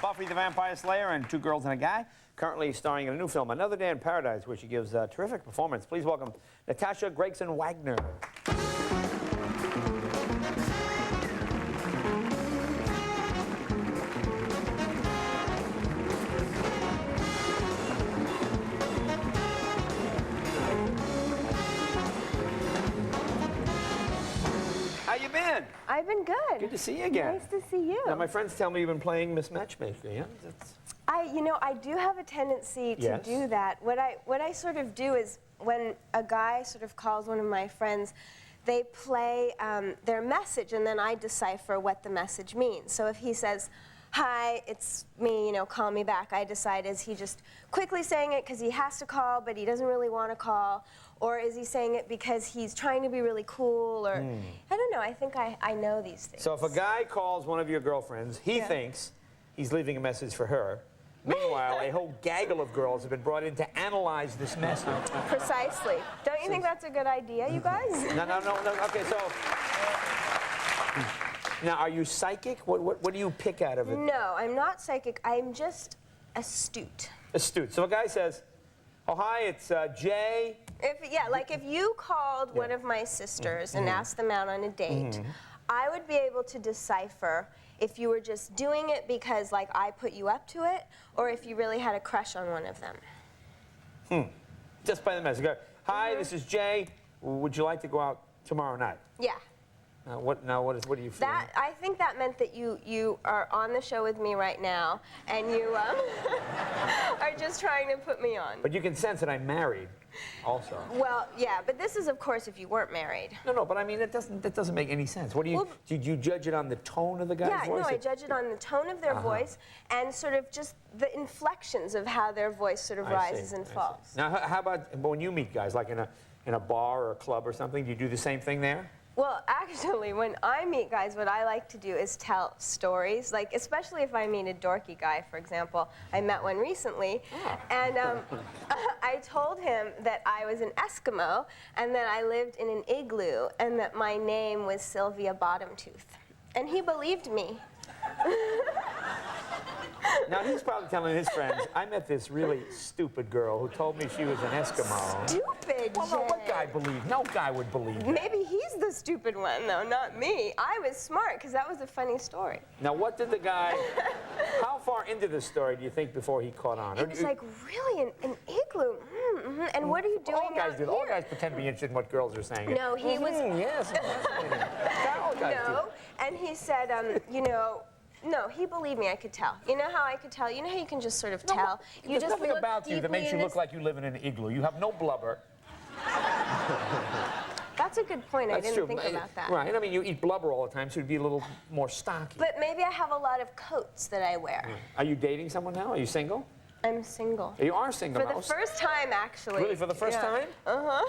Buffy the Vampire Slayer and Two Girls and a Guy, currently starring in a new film, Another Day in Paradise, where she gives a terrific performance. Please welcome Natasha Gregson-Wagner. How you been? I've been good. Good to see you again. Nice to see you. Now, my friends tell me you've been playing Miss Matchmaker, yeah? I do have a tendency to do that. What I sort of do is when a guy sort of calls one of my friends, they play their message, and then I decipher what the message means. So if he says, "Hi, it's me, call me back," I decide, is he just quickly saying it because he has to call, but he doesn't really want to call? Or is he saying it because he's trying to be really cool? Or I don't know. I think I know these things. So if a guy calls one of your girlfriends, he thinks he's leaving a message for her. Meanwhile, a whole gaggle of girls have been brought in to analyze this message. Precisely. Don't you think that's a good idea, you guys? No. Okay, so now, are you psychic? What do you pick out of it? No, I'm not psychic. I'm just astute. Astute. So a guy says, "Oh, hi, it's Jay." If you called one of my sisters and asked them out on a date, I would be able to decipher if you were just doing it because, I put you up to it, or if you really had a crush on one of them. Just by the message. Go, "Hi, this is Jay. Would you like to go out tomorrow night?" Yeah. What do you feel? I think that meant that you are on the show with me right now, and you are just trying to put me on. But you can sense that I'm married, also. Well, yeah, but this is, of course, if you weren't married. No, but I mean, that doesn't make any sense. What do you, did you judge it on the tone of the guy's voice? Yeah, no, I judge it on the tone of their voice and sort of just the inflections of how their voice sort of rises and falls. Now, how about when you meet guys, like in a bar or a club or something, do you do the same thing there? Well, actually, when I meet guys, what I like to do is tell stories, especially if I meet a dorky guy, for example. I met one recently, and I told him that I was an Eskimo, and that I lived in an igloo, and that my name was Sylvia Bottomtooth. And he believed me. Now, he's probably telling his friends, "I met this really stupid girl who told me she was an Eskimo." Stupid, Well, no, what guy believes? No guy would believe that. Maybe he's the stupid one, though, not me. I was smart, because that was a funny story. Now, what did the guy... How far into the story do you think before he caught on? He was like, "Really, an igloo? And what are you doing All guys out do. here?" All guys pretend to be interested in what girls are saying. No, he was... Yes, fascinating. All guys do. And he said, no, he believed me, I could tell. You know how I could tell? You know how you can just sort of tell? There's nothing about you that makes you look like you live in an igloo. You have no blubber. That's a good point. I didn't think about that. Right. I mean, you eat blubber all the time, so you'd be a little more stocky. But maybe I have a lot of coats that I wear. Are you dating someone now? Are you single? I'm single. You are single now. For the first time, actually. Really, for the first time? Uh-huh.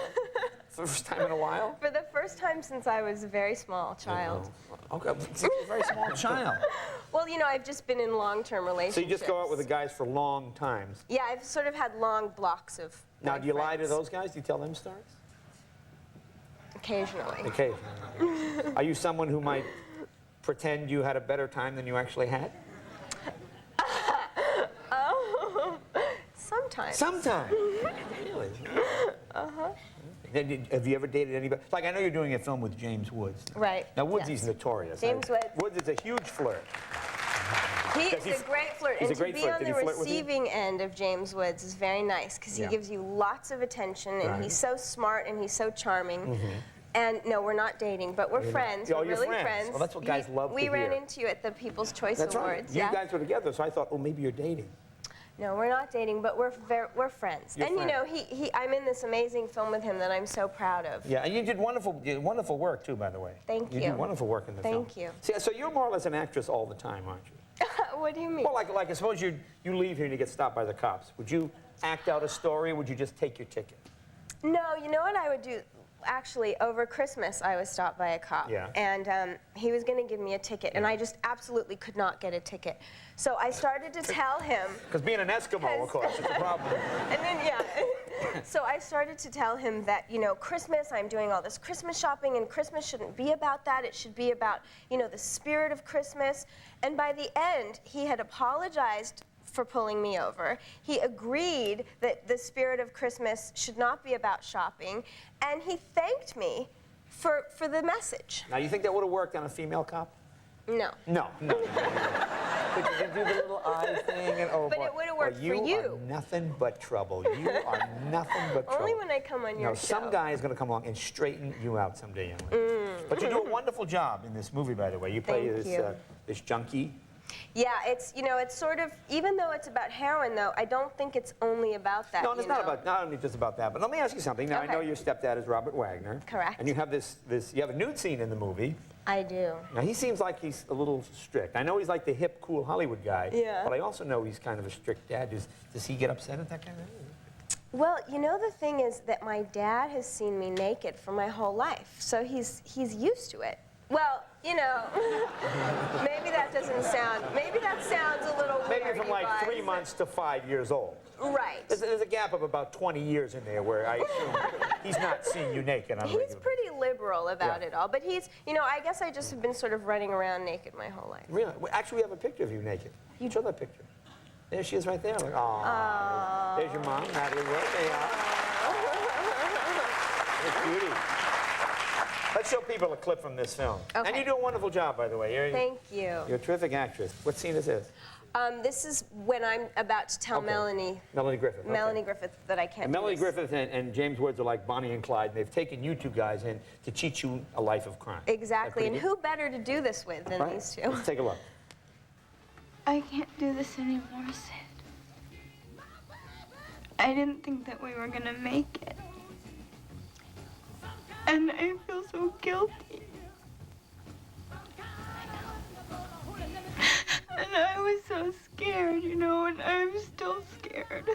First time in a while? For the first time since I was a very small child. Okay, since a very small child. Well, I've just been in long-term relationships. So you just go out with the guys for long times? Yeah, I've sort of had long blocks of Now, do you lie to those guys? Do you tell them stories? Occasionally. Occasionally. Are you someone who might pretend you had a better time than you actually had? Sometimes. Sometimes? Really? Uh-huh. Have you ever dated anybody? Like, I know you're doing a film with James Woods. Right. Now, Woodsy's notorious. James Woods. Woods is a huge flirt. He is a great flirt. He's and a great to be flirt. on the receiving end of James Woods is very nice, because he gives you lots of attention, and he's so smart, and he's so charming. And no, we're not dating, but we're friends. Oh, we're you're really friends. Well, that's what guys love to hear. We ran into you at the People's Choice That's Awards. Right. You guys were together, so I thought, oh, maybe you're dating. No, we're not dating, but we're friends. You're friends. I'm in this amazing film with him that I'm so proud of. Yeah, and you did wonderful work too, by the way. Thank you. You did wonderful work in the film. Thank you. See, so you're more or less an actress all the time, aren't you? What do you mean? Well, like suppose you leave here and you get stopped by the cops. Would you act out a story, or would you just take your ticket? No, you know what I would do? actually, over Christmas, I was stopped by a cop. Yeah. And he was going to give me a ticket, and I just absolutely could not get a ticket. So I started to tell him. Because being an Eskimo, of course, is a problem. And then, yeah. So I started to tell him that, you know, Christmas, I'm doing all this Christmas shopping, and Christmas shouldn't be about that. It should be about, you know, the spirit of Christmas. And by the end, he had apologized for pulling me over. He agreed that the spirit of Christmas should not be about shopping, and he thanked me for the message. Now, you think that would have worked on a female cop? No. No. But you can do the little eye thing, and But boy, it would have worked for you. You are nothing but trouble. You are nothing but trouble. Only when I come on your show. Some guy is going to come along and straighten you out someday, Emily. But you do a wonderful job in this movie, by the way. You play this junkie. Yeah, it's, you know, it's sort of, even though it's about heroin, though, I don't think it's only about that. No, it's not only just about that. But let me ask you something. Now, Okay. I know your stepdad is Robert Wagner. Correct. And you have you have a nude scene in the movie. I do. Now, he seems like he's a little strict. I know he's like the hip, cool Hollywood guy. Yeah. But I also know he's kind of a strict dad. Does he get upset at that kind of thing? Well, you know, the thing is that my dad has seen me naked for my whole life, so he's used to it. Well, you know, maybe that sounds a little weird. Maybe from like 3 months to 5 years old. Right. There's a gap of about 20 years in there where I assume he's not seeing you naked on a regular He's pretty liberal about Yeah. it all, but he's, you know, I guess I just have been sort of running around naked my whole life. Really? Well, actually, we have a picture of you naked. You show that picture. There she is right there. Like, oh, there's your mom, Natalie Wood. There you are. It's beauty. Let's show people a clip from this film. Okay. And you do a wonderful job, by the way. Thank you. You're a terrific actress. What scene is this? This is when I'm about to tell Melanie Griffith. Okay. Melanie Griffith that I can't And do Melanie this. Griffith and James Woods are like Bonnie and Clyde. And they've taken you two guys in to teach you a life of crime. Exactly, and good? who better to do this with than Right? these two? Let's take a look. I can't do this anymore, Sid. I didn't think that we were gonna make it. And I feel so guilty. And I was so scared, you know, and I'm still scared.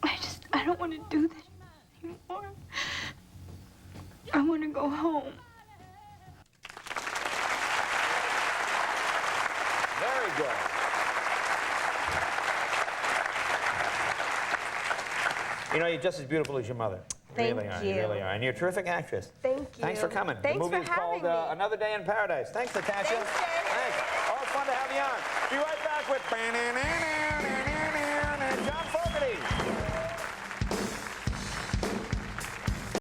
I don't want to do this anymore. I want to go home. Very good. You know, you're just as beautiful as your mother. Thank really are. you. You really are. And you're a terrific actress. Thank you. Thanks for coming. Thanks the movie for is having called me. Another Day in Paradise. Thanks, Natasha. Thanks, Dave. Thanks. Always fun to have you on. Be right back with John Fogerty.